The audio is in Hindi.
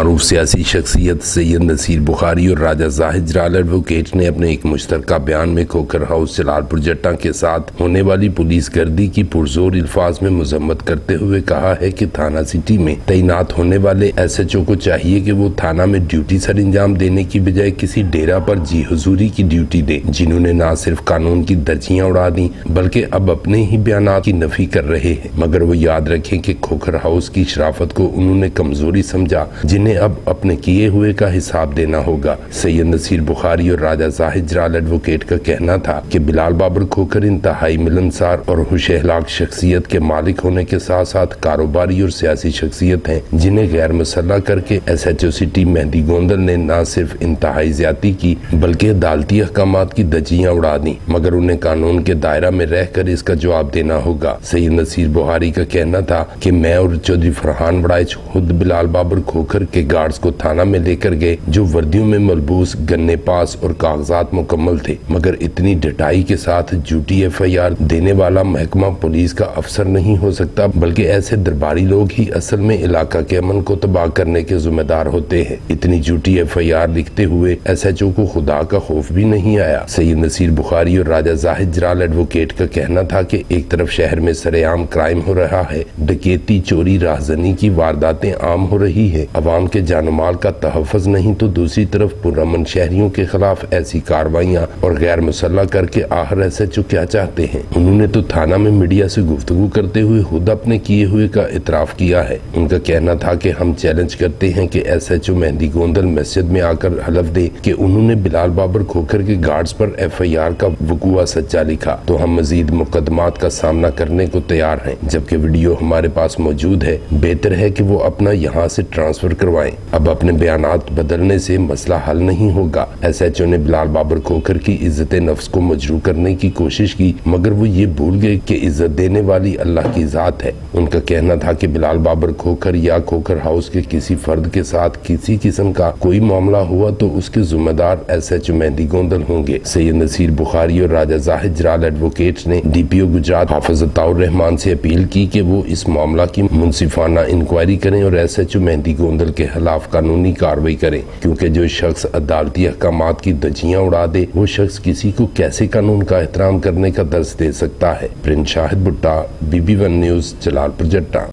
मारूफ सियासी शख्सियत सैयद नसीर बुखारी और राजा जाहिद जलाल एडवोकेट ने अपने एक मुश्तरका बयान में खोखर हाउस जलालपुर जट्टा के साथ होने वाली पुलिस गर्दी की पुरजोर अल्फाज में मजम्मत करते हुए कहा है कि थाना सिटी में तैनात होने वाले SHO को चाहिए कि वो थाना में ड्यूटी सर अंजाम देने की बजाय किसी डेरा पर जी हुजूरी की ड्यूटी दे, जिन्होंने न सिर्फ कानून की दर्जियां उड़ा दी बल्कि अब अपने ही बयान की नफी कर रहे हैं। मगर वो याद रखें कि खोखर हाउस की शराफत को उन्होंने कमजोरी समझा, जिन्हें अब अपने किए हुए का हिसाब देना होगा। सैयद नसीर बुखारी और राजा जाहिद जलाल एडवोकेट का कहना था कि बिलाल बाबर खोखर इंतहाई मिलनसार और खुश-ए-अखलाक शख्सियत के मालिक होने के साथ साथ कारोबारी और सियासी शख्सियत हैं, जिन्हें गैर मुसल्लह करके SHO सिटी मेहंदी गोंदल ने न सिर्फ इंतहाई ज्यादती की बल्कि अदालती अहकामात की धज्जियां उड़ा दी, मगर उन्हें कानून के दायरा में रहकर इसका जवाब देना होगा। सैयद नसीर बुखारी का कहना था कि मैं और चौधरी फरहान बड़ाइच खुद बिलाल बाबर खोखर के गार्ड्स को थाना में लेकर गए, जो वर्दियों में मलबूस गन्ने पास और कागजात मुकम्मल थे, मगर इतनी डटाई के साथ झूठी FIR देने वाला महकमा पुलिस का अफसर नहीं हो सकता, बल्कि ऐसे दरबारी लोग ही असल में इलाका के अमन को तबाह करने के जिम्मेदार होते हैं। इतनी झूठी FIR लिखते हुए SHO को खुदा का खौफ भी नहीं आया। सैयद नसीर बुखारी और राजा जाहिद जलाल एडवोकेट का कहना था कि एक तरफ शहर में सरेआम क्राइम हो रहा है, डकैती चोरी राहजनी की वारदातें आम हो रही है, अवाम के जानमाल का तहफ़्फ़ुज़ नहीं तो दूसरी तरफ पुरअमन शहरियों के खिलाफ ऐसी कार्रवाइयाँ और गैर मुसल्लह करके आखिर SHO क्या चाहते हैं। उन्होंने तो थाना में मीडिया से गुफ्तगू करते हुए खुद अपने किए हुए का इतराफ किया है। उनका कहना था कि हम चैलेंज करते हैं कि SHO मेहंदी गोंदल मस्जिद में आकर हलफ दे कि उन्होंने बिलाल बाबर खोखर के गार्ड्स पर FIR का वकूआ सच्चा लिखा, तो हम मजीद मुकदमात का सामना करने को तैयार हैं। जबकि वीडियो हमारे पास मौजूद है, बेहतर है कि वो अपना यहाँ से ट्रांसफर करवाएं। अब अपने बयानात बदलने से मसला हल नहीं होगा। SHO ने बिलाल बाबर खोखर की इज्जत नफ्स को मजरू करने की कोशिश की, मगर वो ये भूल गए कि इज्जत देने वाली अल्लाह की जात है। उनका कहना था कि बिलाल बाबर खोखर या खोखर हाउस के किसी फर्द के साथ किसी किस्म का कोई मामला हुआ तो उसके जिम्मेदार SHO मेहंदी गोंदल होंगे। सैयद नसीर बुखारी और राजा जाहिद जलाल एडवोकेट ने DPO गुजरात हाफिज अताउर रहमान से अपील की कि वो इस मामला की मुंसिफाना इंक्वायरी करें और SHO मेहंदी गोंदल के खिलाफ कानूनी कार्रवाई करें, क्योंकि जो शख्स अदालती अहकामात की धज्जियां उड़ा दे वो शख्स किसी को कैसे कानून का एहतराम करने का दर्स दे सकता है। प्रिंस शाहिद भुट्टा, BB1 न्यूज़, जलालपुर जट्टा।